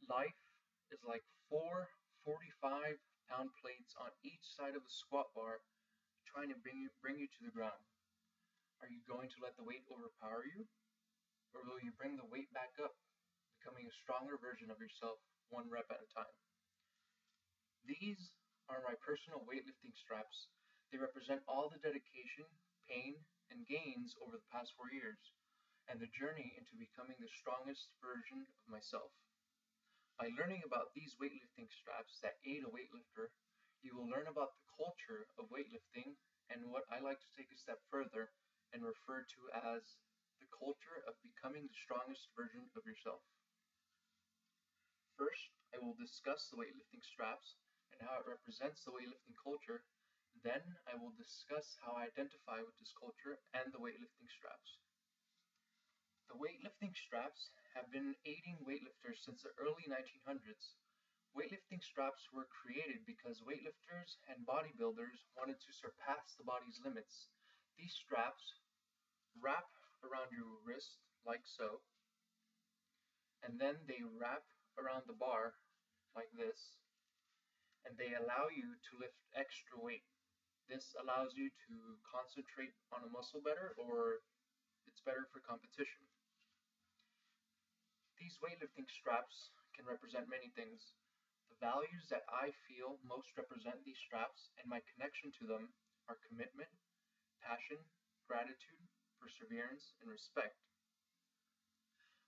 Life is like four 45-pound plates on each side of the squat bar trying to bring you to the ground. Are you going to let the weight overpower you? Or will you bring the weight back up, becoming a stronger version of yourself, one rep at a time? These are my personal weightlifting straps. They represent all the dedication, pain, and gains over the past 4 years, and the journey into becoming the strongest version of myself. By learning about these weightlifting straps that aid a weightlifter, you will learn about the culture of weightlifting and what I like to take a step further and refer to as the culture of becoming the strongest version of yourself. First, I will discuss the weightlifting straps and how it represents the weightlifting culture. Then, I will discuss how I identify with this culture and the weightlifting straps. The weightlifting straps have been aiding weightlifters since the early 1900s. Weightlifting straps were created because weightlifters and bodybuilders wanted to surpass the body's limits. These straps wrap around your wrist like so, and then they wrap around the bar like this, and they allow you to lift extra weight. This allows you to concentrate on a muscle better, or it's better for competition. These weightlifting straps can represent many things. The values that I feel most represent these straps and my connection to them are commitment, passion, gratitude, perseverance, and respect.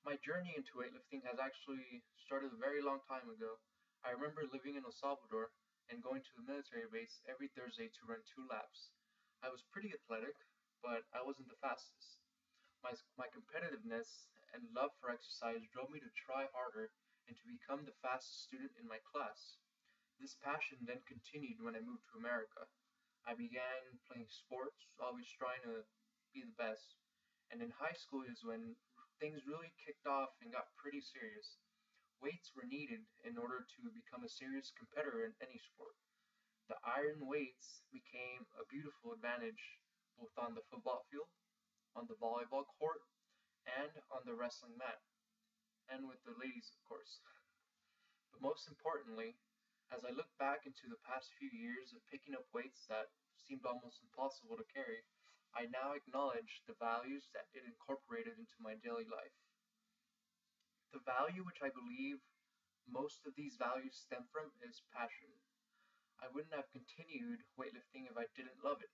My journey into weightlifting has actually started a very long time ago. I remember living in El Salvador and going to the military base every Thursday to run 2 laps. I was pretty athletic, but I wasn't the fastest. My competitiveness and love for exercise drove me to try harder and to become the fastest student in my class. This passion then continued when I moved to America. I began playing sports, always trying to be the best. And in high school is when things really kicked off and got pretty serious. Weights were needed in order to become a serious competitor in any sport. The iron weights became a beautiful advantage both on the football field, on the volleyball court, and on the wrestling mat, and with the ladies, of course. But most importantly, as I look back into the past few years of picking up weights that seemed almost impossible to carry, I now acknowledge the values that it incorporated into my daily life. The value which I believe most of these values stem from is passion. I wouldn't have continued weightlifting if I didn't love it.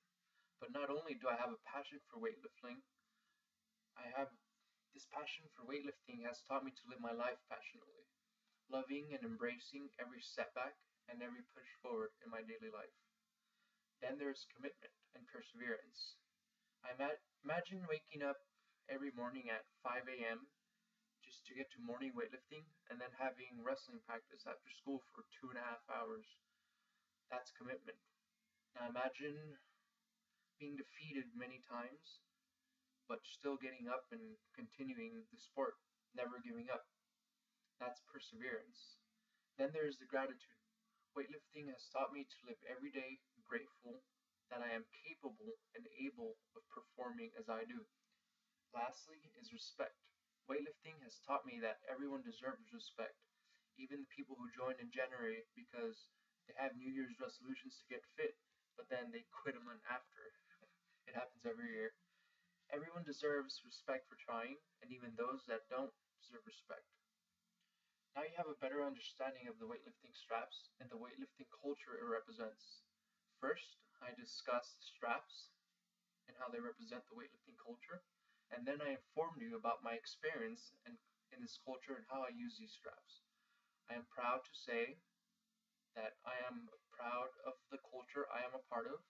But not only do I have a passion for weightlifting, I have this passion for weightlifting has taught me to live my life passionately, loving and embracing every setback and every push forward in my daily life. Then there's commitment and perseverance. I imagine waking up every morning at 5 a.m. just to get to morning weightlifting and then having wrestling practice after school for 2.5 hours. That's commitment. Now imagine being defeated many times, but still getting up and continuing the sport, never giving up. That's perseverance. Then there's the gratitude. Weightlifting has taught me to live every day grateful that I am capable and able of performing as I do. Lastly is respect. Weightlifting has taught me that everyone deserves respect, even the people who join in January because they have New Year's resolutions to get fit, but then they quit a month after. It happens every year. Everyone deserves respect for trying, and even those that don't deserve respect. Now you have a better understanding of the weightlifting straps and the weightlifting culture it represents. First, I discussed the straps and how they represent the weightlifting culture, and then I informed you about my experience in this culture and how I use these straps. I am proud to say that I am proud of the culture I am a part of,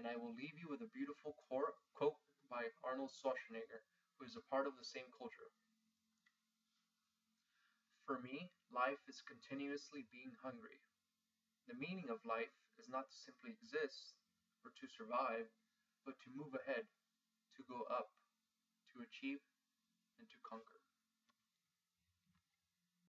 and I will leave you with a beautiful quote by Arnold Schwarzenegger, who is a part of the same culture. For me, life is continuously being hungry. The meaning of life is not to simply exist or to survive, but to move ahead, to go up, to achieve, and to conquer.